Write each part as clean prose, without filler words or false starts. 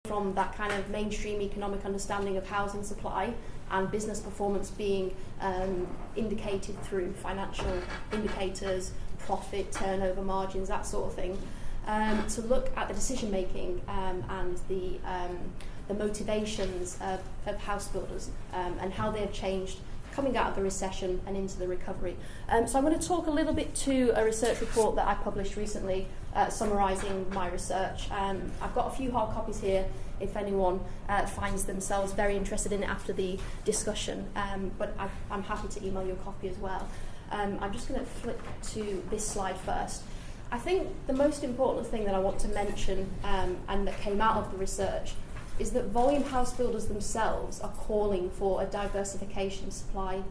from that kind of mainstream economic understanding of housing supply and business performance being indicated through financial indicators, profit, turnover margins, that sort of thing, to look at the decision making and the motivations of house builders and how they have changed coming out of the recession and into the recovery. So I'm going to talk a little bit to a research report that I published recently summarising my research. I've got a few hard copies here if anyone finds themselves very interested in it after the discussion, but I'm happy to email you a copy as well. I'm just going to flip to this slide first. I think the most important thing that I want to mention and that came out of the research is that volume house builders themselves are calling for a diversification of supply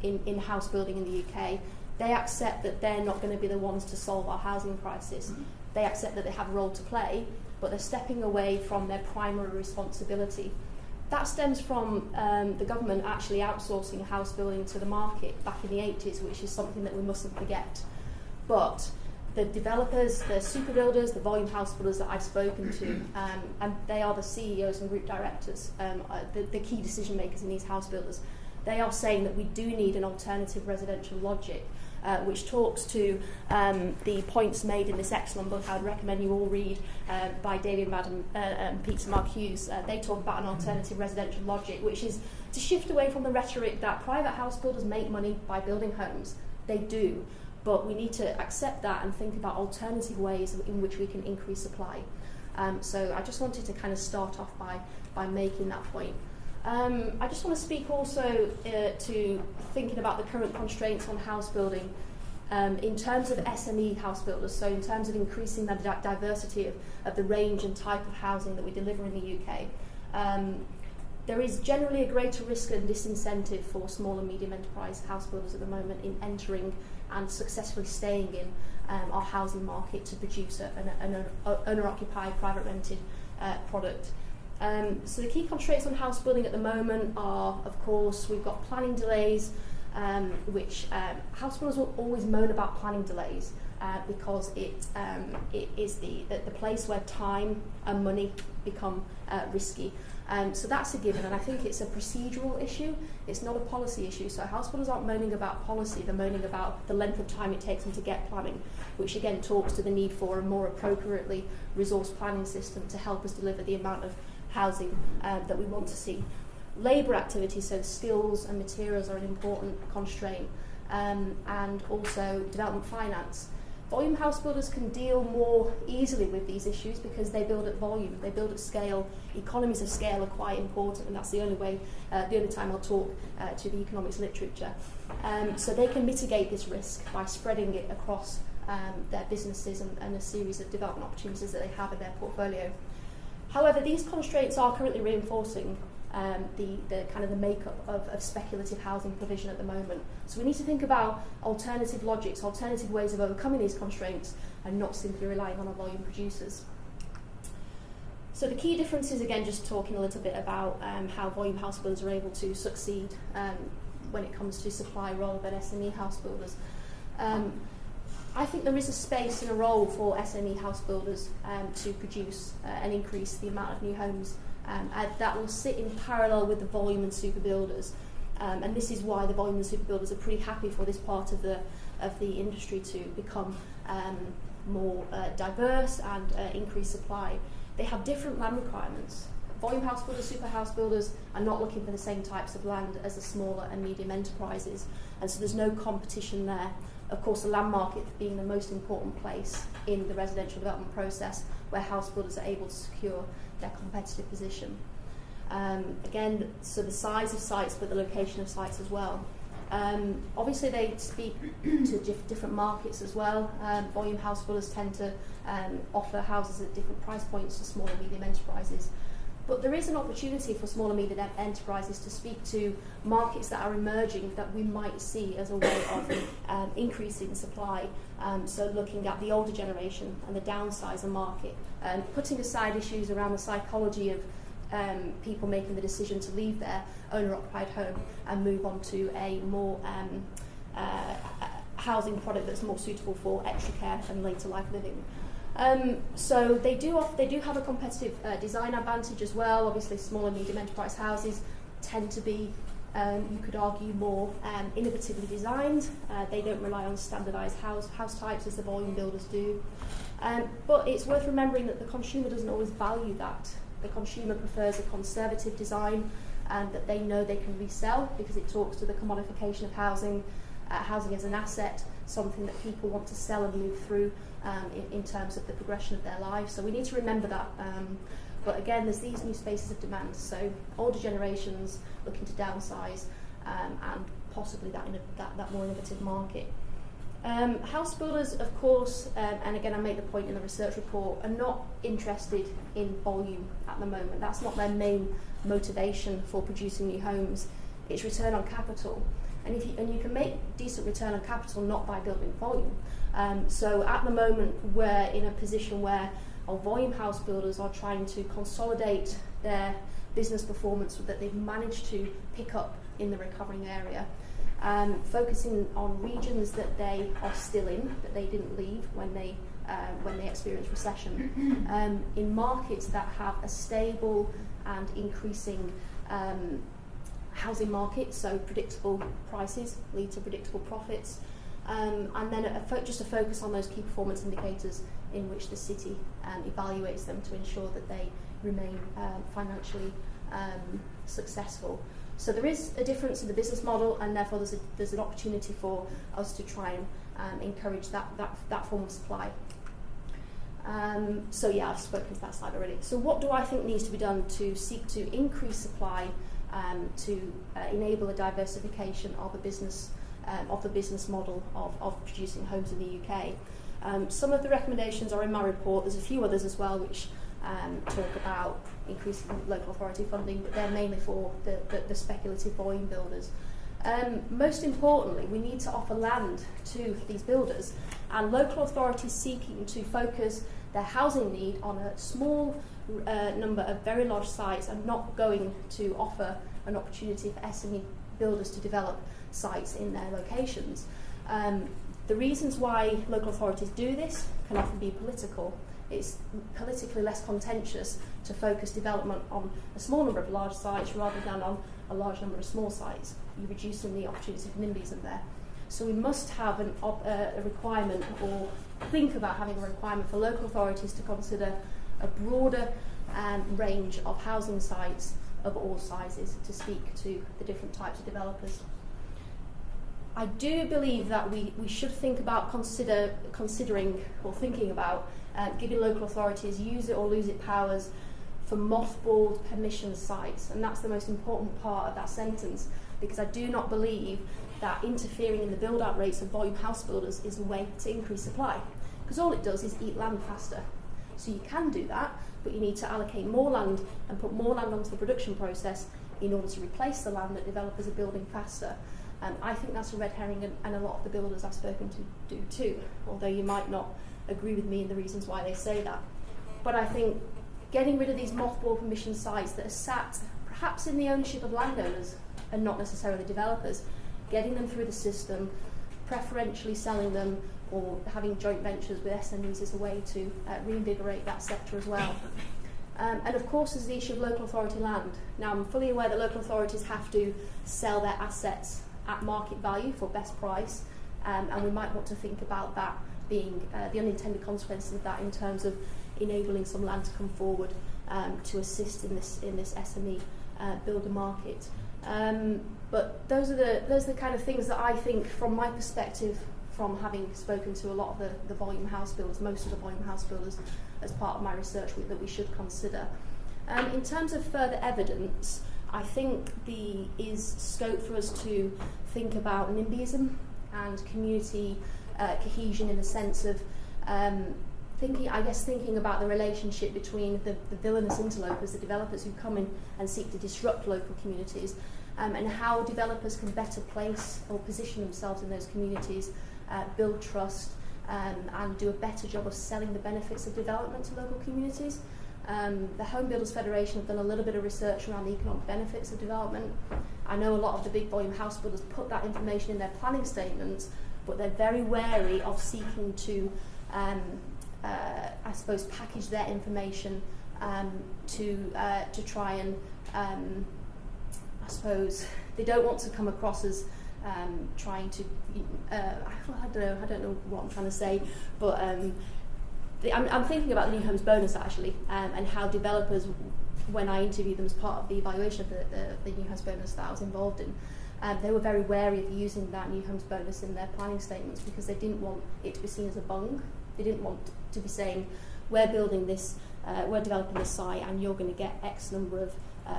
in house building in the UK. They accept that they're not going to be the ones to solve our housing crisis. They accept that they have a role to play, but they're stepping away from their primary responsibility. That stems from the government actually outsourcing house building to the market back in the 80s, which is something that we mustn't forget. But the developers, the super builders, the volume house builders that I've spoken to, and they are the CEOs and group directors, the key decision makers in these house builders, they are saying that we do need an alternative residential logic, which talks to the points made in this excellent book I would recommend you all read by David Madden and Peter Mark Hughes. They talk about an alternative residential logic, which is to shift away from the rhetoric that private house builders make money by building homes. They do. But we need to accept that and think about alternative ways in which we can increase supply. So I just wanted to kind of start off by making that point. I just want to speak also to thinking about the current constraints on house building in terms of SME house builders, so in terms of increasing the diversity of the range and type of housing that we deliver in the UK. There is generally a greater risk and disincentive for small and medium enterprise house builders at the moment in entering and successfully staying in our housing market to produce an owner-occupied, private rented product. So the key constraints on house building at the moment are, of course, we've got planning delays, which house builders will always moan about planning delays because it is the place where time and money become risky. So that's a given, and I think it's a procedural issue. It's not a policy issue. So house builders aren't moaning about policy, they're moaning about the length of time it takes them to get planning, which again talks to the need for a more appropriately resourced planning system to help us deliver the amount of housing that we want to see. Labour activity, so skills and materials are an important constraint, and also development finance. Volume house builders can deal more easily with these issues because they build at volume, they build at scale. Economies of scale are quite important, and that's the only time I'll talk to the economics literature. So they can mitigate this risk by spreading it across their businesses and a series of development opportunities that they have in their portfolio. However, these constraints are currently reinforcing the kind of the makeup of speculative housing provision at the moment. So we need to think about alternative logics, alternative ways of overcoming these constraints and not simply relying on our volume producers. So the key difference is, again, just talking a little bit about how volume house builders are able to succeed when it comes to supply rather than SME house builders. I think there is a space and a role for SME house builders to produce and increase the amount of new homes that will sit in parallel with the volume and super builders, and this is why the volume and super builders are pretty happy for this part of the industry to become more diverse and increase supply. They have different land requirements. Volume house builders, super house builders are not looking for the same types of land as the smaller and medium enterprises, and so there's no competition there. Of course, the land market being the most important place in the residential development process where house builders are able to secure their competitive position. Again, so the size of sites, but the location of sites as well. Obviously, they speak to different markets as well. Volume house builders tend to offer houses at different price points to small and medium enterprises. But there is an opportunity for small and medium enterprises to speak to markets that are emerging that we might see as a way of increasing supply. So looking at the older generation and the downsizer market, and putting aside issues around the psychology of people making the decision to leave their owner-occupied home and move on to a more housing product that's more suitable for extra care and later life living. So they do have a competitive design advantage as well. Obviously, small and medium enterprise houses tend to be, you could argue, more innovatively designed. They don't rely on standardised house types as the volume builders do. But it's worth remembering that the consumer doesn't always value that. The consumer prefers a conservative design that they know they can resell, because it talks to the commodification of housing, housing as an asset, something that people want to sell and move through in terms of the progression of their lives. So we need to remember that. But again, there's these new spaces of demand. So older generations looking to downsize and possibly that more innovative market. House builders, of course, and again I make the point in the research report, are not interested in volume at the moment. That's not their main motivation for producing new homes. It's return on capital. And you can make decent return on capital not by building volume. So at the moment we're in a position where our volume house builders are trying to consolidate their business performance that they've managed to pick up in the recovering area, focusing on regions that they are still in, that they didn't leave when they experienced recession, in markets that have a stable and increasing housing market, so predictable prices lead to predictable profits, and then just a focus on those key performance indicators in which the city evaluates them to ensure that they remain financially successful. So there is a difference in the business model, and therefore there's an opportunity for us to try and encourage that form of supply. So yeah, I've spoken to that slide already. So what do I think needs to be done to seek to increase supply to enable a diversification of the business model of producing homes in the UK? Some of the recommendations are in my report. There's a few others as well which talk about increasing local authority funding, but they're mainly for the speculative volume builders. Most importantly, we need to offer land to these builders, and local authorities seeking to focus their housing need on a small number of very large sites and not going to offer an opportunity for SME builders to develop sites in their locations. The reasons why local authorities do this can often be political. It's politically less contentious to focus development on a small number of large sites rather than on a large number of small sites. You're reducing the opportunity for NIMBYism there. So we must have a requirement, or think about having a requirement for local authorities to consider a broader range of housing sites of all sizes to speak to the different types of developers. I do believe that we should think about considering or thinking about giving local authorities use it or lose it powers for mothballed permission sites, and that's the most important part of that sentence, because I do not believe that interfering in the build-out rates of volume house builders is the way to increase supply, because all it does is eat land faster. So you can do that, but you need to allocate more land and put more land onto the production process in order to replace the land that developers are building faster. I think that's a red herring, and a lot of the builders I've spoken to do too, although you might not agree with me in the reasons why they say that. But I think getting rid of these mothball permission sites that are sat perhaps in the ownership of landowners and not necessarily developers, getting them through the system, preferentially selling them or having joint ventures with SMEs is a way to reinvigorate that sector as well. And of course there's the issue of local authority land. Now I'm fully aware that local authorities have to sell their assets at market value for best price, and we might want to think about that being the unintended consequences of that in terms of enabling some land to come forward to assist in this SME builder market. But those are the kind of things that I think, from my perspective, from having spoken to a lot of the volume house builders, most of the volume house builders, as part of my research that we should consider. In terms of further evidence, I think there is scope for us to think about NIMBYism and community cohesion in the sense of thinking about the relationship between the villainous interlopers, the developers who come in and seek to disrupt local communities, and how developers can better place or position themselves in those communities, build trust, and do a better job of selling the benefits of development to local communities. The Home Builders Federation have done a little bit of research around the economic benefits of development. I know a lot of the big volume house builders put that information in their planning statements, but they're very wary of seeking to I suppose, package their information to try and, I suppose, they don't want to come across as trying to, I don't know what I'm trying to say, but I'm thinking about the New Homes Bonus actually, and how developers, when I interviewed them as part of the evaluation of the New Homes Bonus that I was involved in, they were very wary of using that New Homes Bonus in their planning statements because they didn't want it to be seen as a bung. They didn't want to be saying, we're building this, we're developing this site, and you're going to get X number of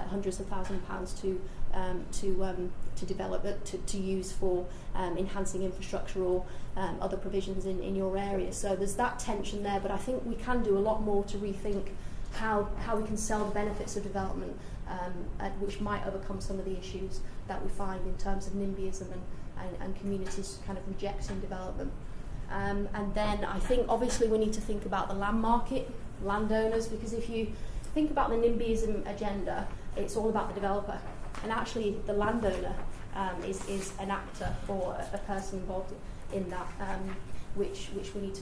hundreds of £1,000s to develop it, to use for enhancing infrastructure or other provisions in your area. So there's that tension there, but I think we can do a lot more to rethink how we can sell the benefits of development, which might overcome some of the issues that we find in terms of NIMBYism and communities kind of rejecting development. And then I think obviously we need to think about the land market, landowners, because if you think about the NIMBYism agenda, it's all about the developer, and actually the landowner is an actor or a person involved in that, which we need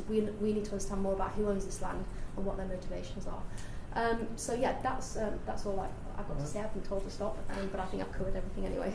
to understand more about who owns this land and what their motivations are. So yeah, that's all I've got to say. I've been told to stop, but I think I've covered everything anyway.